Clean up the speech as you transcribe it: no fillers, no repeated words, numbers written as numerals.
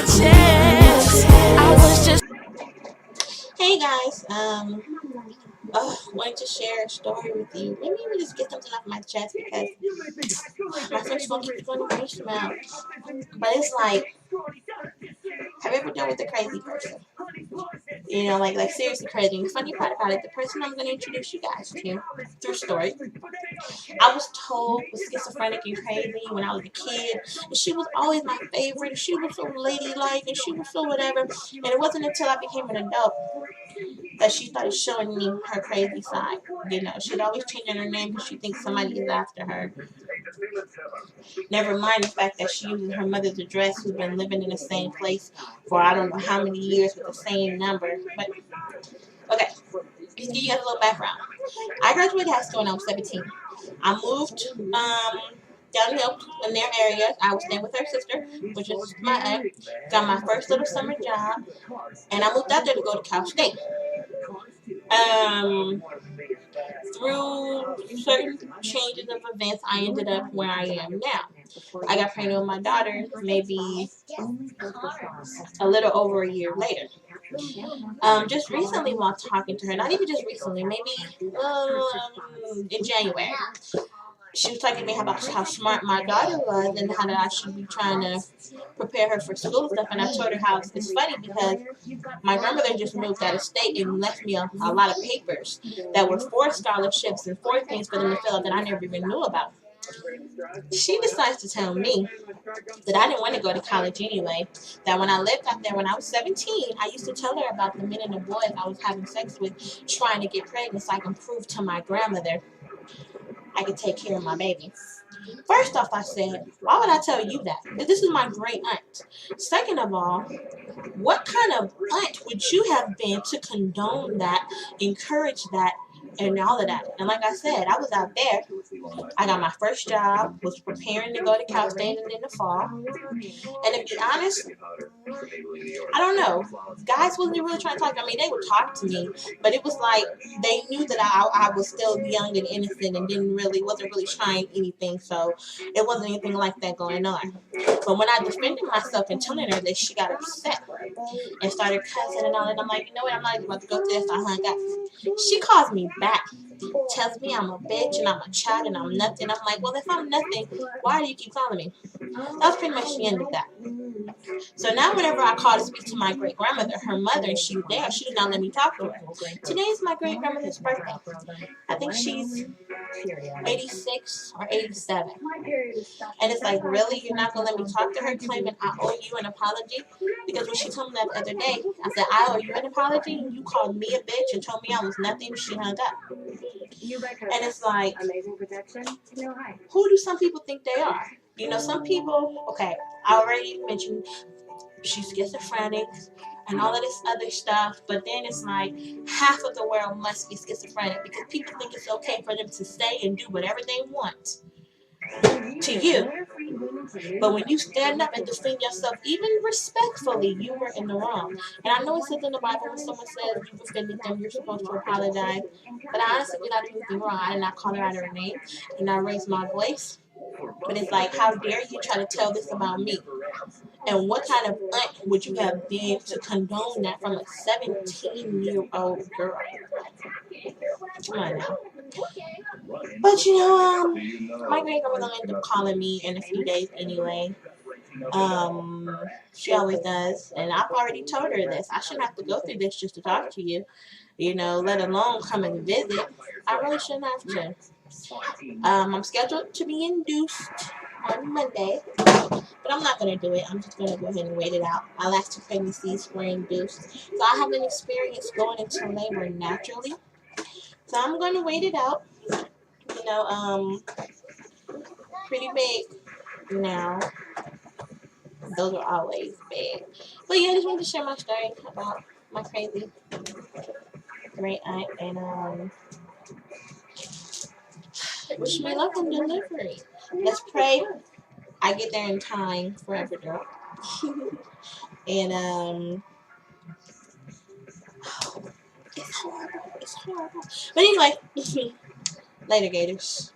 chest. I was just Hey guys, wanted to share a story with you. Maybe even just get something off my chest because my friends won't keep going to finish them out. But it's like, have you ever dealt with a crazy person? You know, like seriously crazy. And the funny part about it, the person I'm going to introduce you guys to, through story, I was told was schizophrenic and crazy when I was a kid, and she was always my favorite. And she was so ladylike, and she was so whatever. And it wasn't until I became an adult that she started showing me her crazy side. You know, she'd always changing her name because she thinks somebody is after her. Never mind the fact that she uses her mother's address, who's been living in the same place for I don't know how many years with the same number. But okay, just give you guys a little background. I graduated high school when I was 17. I moved downhill in their area. I was staying with her sister, which is my aunt. Got my first little summer job, and I moved out there to go to Cal State. Um, through certain changes of events, I ended up where I am now. I got pregnant with my daughter maybe a little over a year later. Just recently while talking to her, not even just recently, maybe in January, she was talking to me about how smart my daughter was and how that I should be trying to prepare her for school stuff. And I told her how it's funny because my grandmother just moved out of state and left me a lot of papers that were for scholarships and for things for them to fill out that I never even knew about. She decides to tell me that I didn't want to go to college anyway, that when I lived out there when I was 17, I used to tell her about the men and the boys I was having sex with trying to get pregnant so I can prove to my grandmother I could take care of my baby. First off, I said, why would I tell you that? This is my great aunt. Second of all, what kind of aunt would you have been to condone that, encourage that, and all of that? And like I said, I was out there. I got my first job, was preparing to go to Cal State in the fall. And to be honest, I don't know. Guys wasn't really trying to talk. I mean, they would talk to me, but it was like they knew that I was still young and innocent and wasn't really trying anything. So it wasn't anything like that going on. But when I defended myself and telling her that, she got upset and started cussing and all that. I'm like, you know what? I'm not even about to go through this. I hung up. She calls me back, tells me I'm a bitch and I'm a child and I'm nothing. I'm like, well, if I'm nothing, why do you keep calling me? That was pretty much the end of that. So now whenever I call to speak to my great grandmother, her mother, and she's there, she does not let me talk to her. Today is my great grandmother's birthday. I think she's 86 or 87. And it's like, really? You're not going to let me talk to her claiming I owe you an apology? Because when she told me that the other day, I said, I owe you an apology? And you called me a bitch and told me I was nothing. She hung up. And it's like, who do some people think they are? You know, some people, okay, I already mentioned she's schizophrenic and all of this other stuff, but then it's like half of the world must be schizophrenic because people think it's okay for them to say and do whatever they want to you. But when you stand up and defend yourself, even respectfully, you were in the wrong. And I know it says in the Bible when someone says you've offended them, you're supposed to apologize. But I honestly did not do anything wrong. I did not call her out of her name. I did not raise my voice. But it's like, how dare you try to tell this about me? And what kind of aunt would you have been to condone that from a 17-year-old girl? Come on now. But my great grandmother will end up calling me in a few days anyway. She always does, and I've already told her this. I shouldn't have to go through this just to talk to you, let alone come and visit. I really shouldn't have to. I'm scheduled to be induced on Monday, but I'm not going to do it. I'm just going to go ahead and wait it out. My last two pregnancies were induced, so I have an experience going into labor naturally. So I'm going to wait it out. Pretty big now. Those are always big. But yeah, I just wanted to share my story about my crazy great aunt and wish me luck on delivery. Let's pray I get there in time for Ecuador. And it's horrible. It's horrible. But anyway, later, Gators.